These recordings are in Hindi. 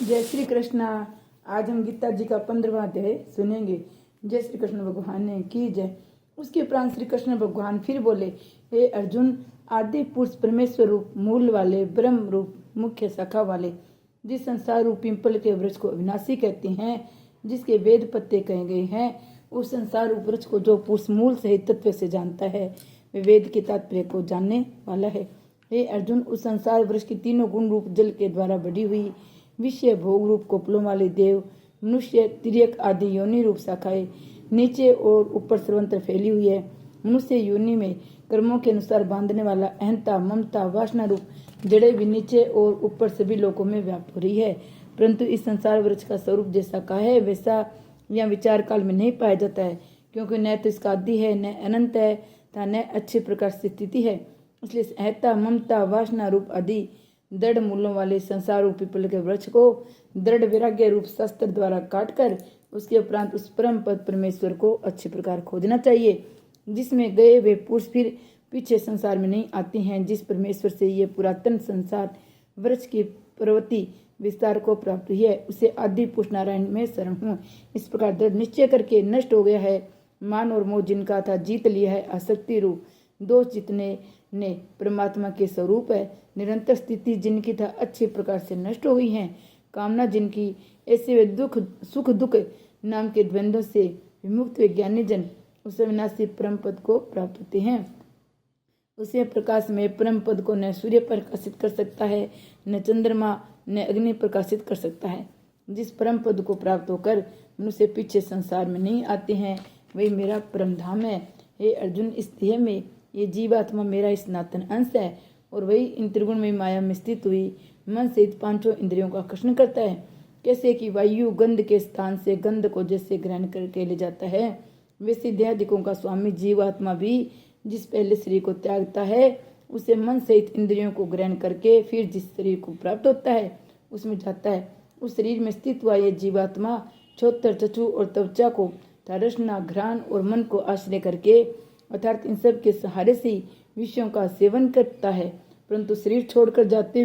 जय श्री कृष्णा। आज हम गीता जी का 15वां अध्याय सुनेंगे। जय श्री कृष्ण भगवान ने की जय। उसके उपरांत श्री कृष्ण भगवान फिर बोले, हे अर्जुन, आदि पुरुष परमेश्वर रूप मूल वाले, ब्रह्म रूप मुख्य शाखा वाले, जिस संसार रूप पिंपल के वृक्ष को अविनाशी कहते हैं, जिसके वेद पत्ते कहे गए हैं, उस संसार रूप वृक्ष को जो पुरुष मूल सहित तत्व से जानता है, वे वेद के तात्पर्य को जानने वाला है। हे अर्जुन, उस संसार वृक्ष की तीनों गुण रूप जल के द्वारा बढ़ी हुई विषय भोग रूप कोपलों वाले देव, मनुष्य, तिर्यक आदि योनि रूप शाखाएं नीचे और ऊपर सर्वत्र फैली हुई है। मनुष्य योनि में कर्मों के अनुसार बांधने वाला अहंता, ममता, वासना रूप जड़ें भी नीचे और ऊपर सभी लोकों में व्याप्त हो रही है। परंतु इस संसार वृक्ष का स्वरूप जैसा का है वैसा यह विचार काल में नहीं पाया जाता है, क्योंकि न तो इसका आदि है, न अनंत है, तथा न अच्छे प्रकार से स्थिति है। इसलिए अहंता, ममता, वासना रूप आदि दृढ़ मूलों वाले संसार रूप पीपल के वृक्ष को दृढ़ वैराग्य रूप शस्त्र द्वारा काटकर उसके उपरांत उस परम पद परमेश्वर को अच्छे प्रकार खोजना चाहिए, जिसमें गए वे पुरुष फिर पीछे संसार में नहीं आते हैं, जिस परमेश्वर से ये पुरातन संसार वृक्ष की प्रवृत्ति विस्तार को प्राप्त हुई है, उसे आदि पुरुष नारायण में शरण हूँ। इस प्रकार दृढ़ निश्चय करके नष्ट हो गया है मान और मोह, जिनका था जीत लिया है आसक्ति रूप दोष, जितने ने परमात्मा के स्वरूप है। निरंतर स्थिति जिनकी था अच्छे प्रकार से नष्ट हो गई है। कामना जिनकी, ऐसे वे दुख सुख दुख नाम के द्वंद्वों से विमुक्त वे ज्ञानी जन उस अविनाशी परम पद को प्राप्त होते हैं। उसे प्रकाश में परम पद को न सूर्य प्रकाशित कर सकता है, न चंद्रमा, न अग्नि प्रकाशित कर सकता है। जिस परम पद को प्राप्त होकर मनुष्य पीछे संसार में नहीं आते हैं, वही मेरा परम धाम है। हे अर्जुन, इस देह में ये जीवात्मा मेरा स्नातन अंश है, और वही इन त्रिगुण में माया में स्थित हुई मन सहित पांचों इंद्रियों का आकर्षण करता है। कैसे कि वायु गंध के स्थान से गंध को जैसे ग्रहण करके ले जाता है, वैसे देहादिकों का स्वामी जीवात्मा भी जिस पहले शरीर को त्यागता है, उसे मन सहित इंद्रियों को ग्रहण करके फिर जिस शरीर को प्राप्त होता है उसमें जाता है। उस शरीर में स्थित हुआ यह जीवात्मा छोतर, चक्षु और त्वचा को, रसना, घ्राण और मन को आश्रय करके अर्थात इन सब के सहारे से विषयों का सेवन करता है। परंतु शरीर छोड़कर जाते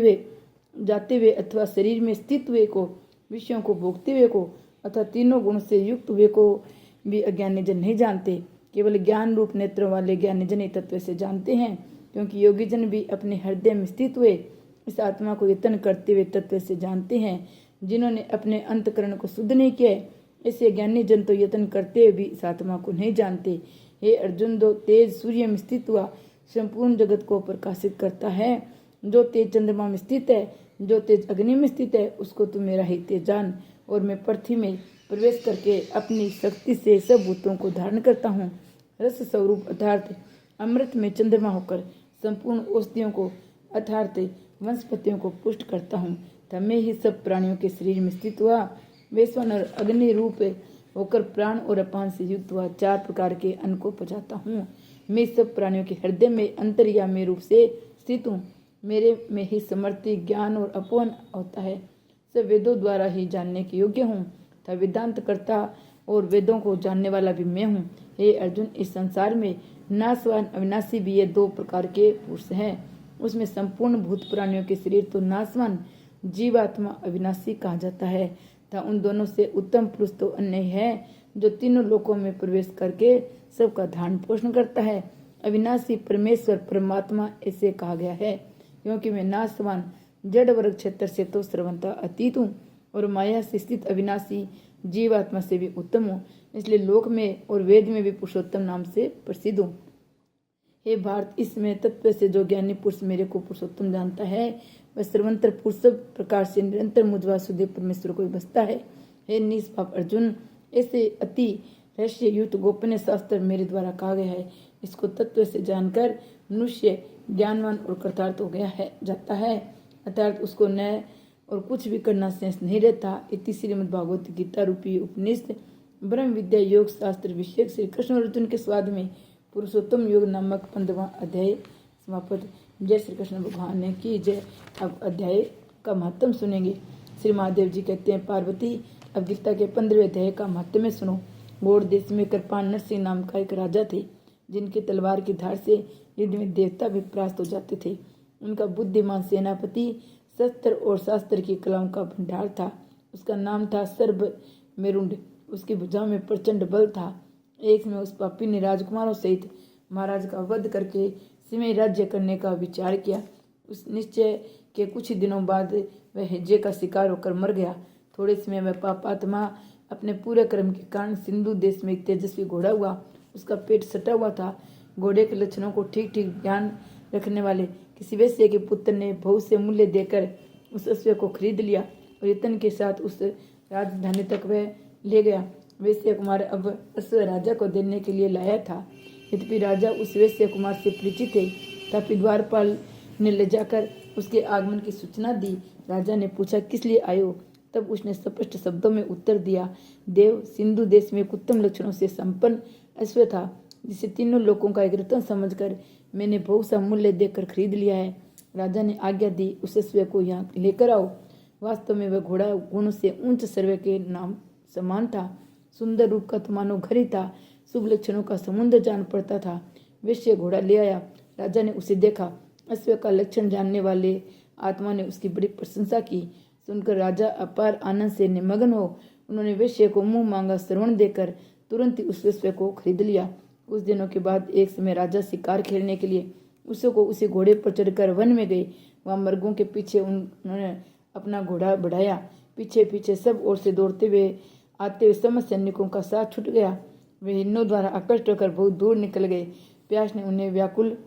हुए अथवा शरीर में स्थित हुए को, विषयों को भोगते हुए को अथवा तीनों गुण से युक्त हुए को भी अज्ञानी जन नहीं जानते। केवल ज्ञान रूप नेत्रों वाले ज्ञानी जन तत्व से जानते हैं, क्योंकि योगी जन भी अपने हृदय में स्थित हुए इस आत्मा को यत्न करते हुए तत्व से जानते हैं। जिन्होंने अपने अंतकरण को शुद्ध नहीं किया, ऐसे ज्ञानी जन तो यत्न करते हुए भी इस आत्मा को नहीं जानते। हे अर्जुन, जो तेज सूर्य में स्थित हुआ संपूर्ण जगत को प्रकाशित करता है, जो तेज चंद्रमा में स्थित है, जो तेज अग्नि में स्थित है, उसको तू मेरा ही तेज जान। और मैं पृथ्वी में प्रवेश करके अपनी शक्ति से सब भूतों को धारण करता हूँ। रस स्वरूप अर्थात अमृत में चंद्रमा होकर संपूर्ण औषधियों को अर्थात वनस्पतियों को पुष्ट करता हूँ। तब मैं ही सब प्राणियों के शरीर में स्थित हुआ वैश्वान और अग्नि रूप होकर प्राण और अपान से युक्त हुआ 4 प्रकार के अन्न को पचाता हूँ। मैं सब प्राणियों के हृदय में अंतर्यामी रूप से स्थित हूँ। मेरे में ही समर्थि, ज्ञान और अपोन होता है। सब वेदों द्वारा ही जानने के योग्य हूँ तथा वेदांत करता और वेदों को जानने वाला भी मैं हूँ। हे अर्जुन, इस संसार में नाशवान अविनाशी भी ये 2 प्रकार के पुरुष हैं। उसमें संपूर्ण भूत प्राणियों के शरीर तो नाशवान, जीवात्मा अविनाशी कहा जाता है, तथा उन दोनों से उत्तम पुरुष तो अन्य है, जो तीनों लोकों में प्रवेश करके सबका धारण पोषण करता है। अविनाशी परमेश्वर परमात्मा ऐसे कहा गया है, क्योंकि मैं नाशवान जड़ वर्ग क्षेत्र से तो सर्वथा अतीत हूँ और माया से स्थित अविनाशी जीवात्मा से भी उत्तम हूँ। इसलिए लोक में और वेद में भी पुरुषोत्तम नाम से प्रसिद्ध हूँ। हे भारत, इसमें तत्व से जो ज्ञानी पुरुष मेरे को पुरुषोत्तम जानता है, वह सर्वंतर पुरुष सब प्रकार से निरंतर मुझ वासुदेव परमेश्वर को बसता है। हे निष्पाप अर्जुन, ऐसे अति रहस्य युक्त गोपनीय शास्त्र मेरे द्वारा कहा गया है। इसको तत्व से जानकर मनुष्य ज्ञानवान और कृतार्थ हो गया है जाता है, अर्थात उसको न और कुछ भी करना शेष नहीं रहता। इति श्रीमद् भागवत गीता रूपी उपनिषद ब्रह्म विद्या योग शास्त्र विषय श्री कृष्ण अर्जुन के स्वाद में पुरुषोत्तम योग नामक 15वां अध्याय समाप्त। जय श्री कृष्ण भगवान ने की जय। अब अध्याय का महत्व सुनेंगे। श्री महादेव जी कहते हैं, पार्वती, अब गीता के 15वें अध्याय का महत्व में सुनो। गौड़ देश में कृपाण नरसिंह नाम का एक राजा थे, जिनके तलवार की धार से युद्ध में देवता भी परास्त हो जाते थे। उनका बुद्धिमान सेनापति शस्त्र और शास्त्र की कलाओं का भंडार था। उसका नाम था सर्व मेरुंड। उसकी भुजाओं में प्रचंड बल था। एक समय उस पापी ने राजकुमारों सहित महाराज का वध करके सिमई राज्य करने का विचार किया। उस निश्चय के कुछ ही दिनों बाद वह हैजे का शिकार होकर मर गया। थोड़े समय में पापात्मा अपने पूरे कर्म के कारण सिंधु देश में एक तेजस्वी घोड़ा हुआ। उसका पेट सटा हुआ था। घोड़े के लक्षणों को ठीक ठीक ध्यान रखने वाले किसी वेश्या के पुत्र ने बहुत से मूल्य देकर उस अश्व को खरीद लिया और यत्न के साथ उस राजधानी तक वह ले गया। वैश्य कुमार अब अश्व राजा को देने के लिए लाया था। यद्यपि राजा उस वैश्य कुमार से परिचित थे, तभी द्वारपाल ने ले जाकर उसके आगमन की सूचना दी। राजा ने पूछा, किस लिए आयो? तब उसने स्पष्ट शब्दों में उत्तर दिया, देव, सिंधु देश में एक उत्तम लक्षणों से संपन्न अश्व था, जिसे तीनों लोगों का एक रत्न समझकर मैंने बहुत सा मूल्य देकर खरीद लिया है। राजा ने आज्ञा दी, उस अश्व को यहाँ लेकर आओ। वास्तव में वह घोड़ा गुण से उच्च सर्वे के नाम समान था। सुंदर रूप का तो मानो घर ही था। शुभ लक्षणों का समुद्र जान पड़ता था। वैश्य घोड़ा ले आया। राजा ने उसे देखा। अश्व का लक्षण जानने वाले आत्मा ने उसकी बड़ी प्रशंसा की। सुनकर राजा अपार आनंद से निमग्न हो उन्होंने वैश्य को मुंह मांगा श्रवण देकर तुरंत ही उस अश्व को खरीद लिया। कुछ दिनों के बाद एक समय राजा शिकार खेलने के लिए उसी घोड़े पर चढ़कर वन में गए। वहां मर्गों के पीछे उन्होंने अपना घोड़ा बढ़ाया। पीछे पीछे सब ओर से दौड़ते हुए आते हुए समस्त सैनिकों का साथ छूट गया। वे हिन्नों द्वारा आकर्षित होकर बहुत दूर निकल गए। प्यास ने उन्हें व्याकुल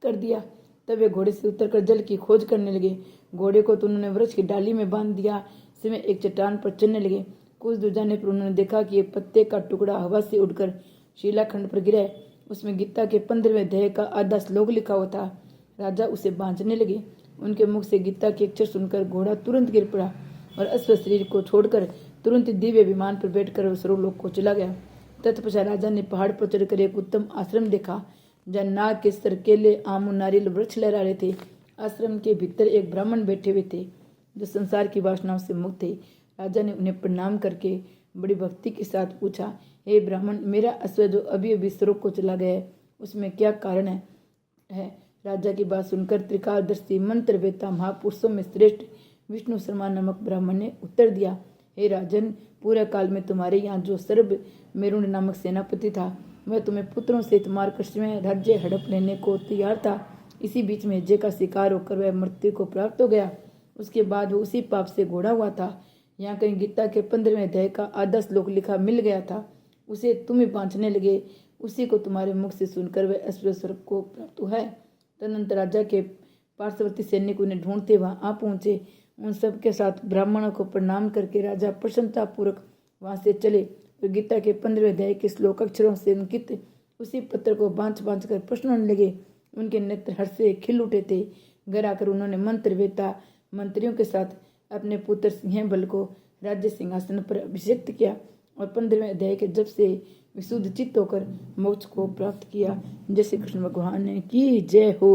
कर दिया। तब वे घोड़े से उतरकर जल की खोज करने लगे। घोड़े को तो उन्होंने वृक्ष की डाली में बांध दिया। समय एक चट्टान पर चलने लगे। कुछ दूर जाने पर उन्होंने देखा कि एक पत्ते का टुकड़ा हवा से उड़कर शिलाखंड पर गिरा है। उसमें गीता के 15वें अध्याय का आधा श्लोक लिखा हुआ था। राजा उसे बांझने लगे। उनके मुख से गीता के अक्षर सुनकर घोड़ा तुरंत गिर पड़ा और अश्व शरीर को छोड़कर तुरंत दिव्य विमान पर बैठकर सर्वलोक को चला गया। तत्पश्चात राजा ने पहाड़ पर चढ़कर एक उत्तम आश्रम देखा, जहाँ नाग के सरकेले आम नारियल वृक्ष लहरा रहे थे। आश्रम के भीतर एक ब्राह्मण बैठे हुए थे, जो संसार की वासनाओं से मुक्त थे। राजा ने उन्हें प्रणाम करके बड़ी भक्ति के साथ पूछा, हे ब्राह्मण, मेरा अश्व जो अभी अभी स्वर्ग को चला गया है, उसमें क्या कारण है? राजा की बात सुनकर त्रिकालदर्शी मंत्र वेता महापुरुषों में श्रेष्ठ विष्णु शर्मा नामक ब्राह्मण ने उत्तर दिया, हे राजन, पूरे काल में तुम्हारे यहाँ जो सर्व मेरुण नामक सेनापति था, वह तुम्हें पुत्रों सहित मारकर स्वयं राज्य हड़प लेने को तैयार था। इसी बीच में हैजे का शिकार होकर वह मृत्यु को प्राप्त हो गया। उसके बाद वो उसी पाप से घोड़ा हुआ था। यहाँ कहीं गीता के 15वें अध्याय का आधा श्लोक लिखा मिल गया था। उसे तुम ही बांचने लगे। उसी को तुम्हारे मुख से सुनकर वह अश्व स्वर्ग को प्राप्त हुआ है। तदनंतर राजा के पार्श्ववर्ती सैनिक उन्हें ढूंढते वहां आ पहुंचे। उन सब के साथ ब्राह्मणों को प्रणाम करके राजा प्रसन्नतापूर्वक वहां से चले और गीता के 15वें अध्याय के श्लोक अक्षरों से अंकित उसी पत्र को बांच बांच कर प्रश्न होने लगे। उनके नेत्र हर्ष से खिल उठे थे। घर आकर उन्होंने मंत्र वेता मंत्रियों के साथ अपने पुत्र सिंहबल को राज्य सिंहासन पर अभिषिक्त किया और 15वें अध्याय के जब से विशुद्ध चित्त होकर मोक्ष को प्राप्त किया। जय श्री कृष्ण भगवान की जय हो।